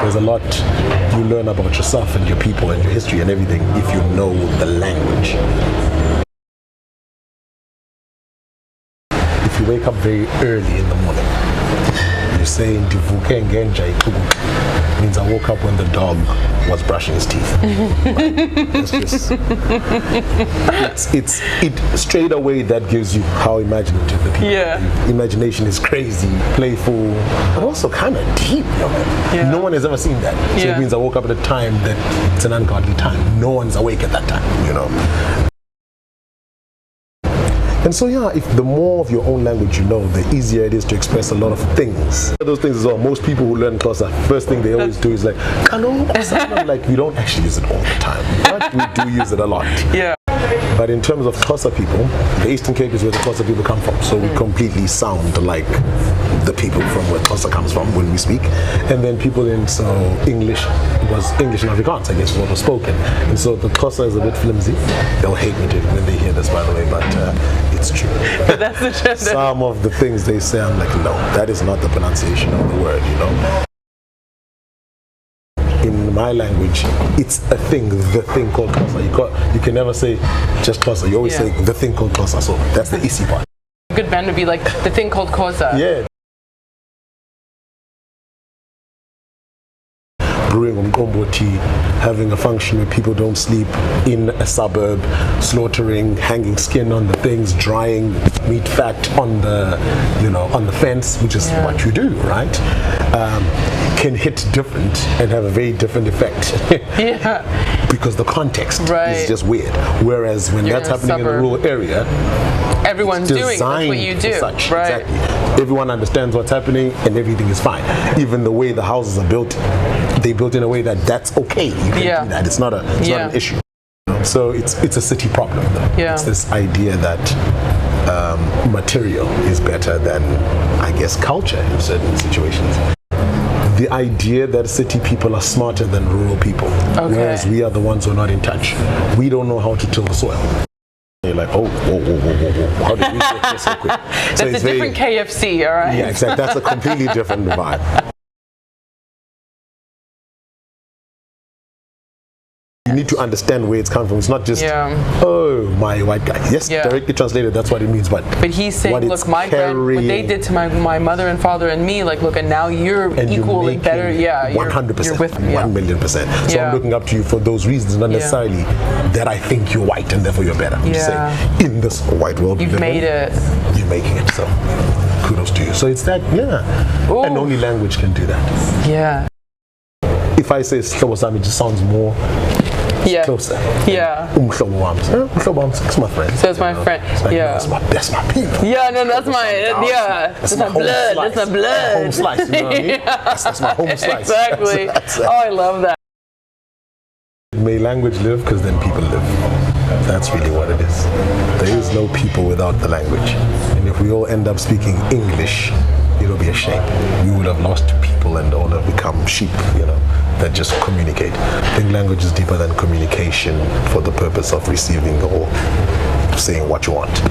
There's a lot you learn about yourself and your people and your history and everything if you know the language. If you wake up very early in the morning, you say Ndivuke ngenja ikubuka, means I woke up when the dog was brushing his teeth. Right? It's straight away that gives you how imaginative the people are. Imagination is crazy, playful, but also kind of deep. No one has ever seen that. So it means I woke up at a time that it's an ungodly time. No one's awake at that time, And so if the more of your own language you know, the easier it is to express a lot of things. Those things as well, most people who learn Xhosa, first thing they always do is like, Kano, like we don't actually use it all the time, but we do use it a lot. Yeah. But in terms of Xhosa people, the Eastern Cape is where the Xhosa people come from, so we completely sound like the people from where Xhosa comes from when we speak. And then people in English was English and Afrikaans, I guess, is what was spoken. And so the Xhosa is a bit flimsy. They'll hate me when they hear this, by the way, but it's true. But that's the truth. Some of the things they say, I'm like, no, that is not the pronunciation of the word, In my language, it's a thing, the thing called Xhosa. You can never say just Xhosa. You always say the thing called Xhosa. So that's the easy part. A good band would be like the thing called Xhosa. Yeah. Brewing umqombothi, having a function where people don't sleep in a suburb, slaughtering, hanging skin on the things, drying meat fat on the, on the fence, which is what you do, right? Can hit different and have a very different effect. Because the context is just weird. Whereas when that's happening in a rural area, everyone's doing that's what you do. Such, exactly. Everyone understands what's happening and everything is fine. Even the way the houses are built, they built in a way that that's okay. You can do that. It's not an issue. So it's a city problem though. It's this idea that material is better than, I guess, culture in certain situations. The idea that city people are smarter than rural people, whereas we are the ones who are not in touch. We don't know how to till the soil. You're like, whoa, how did we get this so quick? So that's a different KFC, all right? Yeah, exactly. That's a completely different vibe. You need to understand where it's coming from. It's not just, oh, my white guy. Yes, directly translated, that's what it means. But he's saying, look, what they did to my mother and father and me, like, look, and now you're equally better. 100%. You're with 1,000,000%. So I'm looking up to you for those reasons, not necessarily that I think you're white and therefore you're better. I'm just saying, in this white world you've made it. You're making it. So kudos to you. So it's that, Ooh. And only language can do that. Yeah. If I say Xhosa, it just sounds more closer. It's my friend. So it's my friend. Like, that's my people. Yeah, no, that's my that's my blood. That's my blood. Home slice, you know what I mean? That's my home slice. Exactly. Oh, I love that. May language live because then people live. That's really what it is. There is no people without the language. And if we all end up speaking English, it'll be a shame. We would have lost people and all have become sheep, that just communicate. I think language is deeper than communication for the purpose of receiving or saying what you want.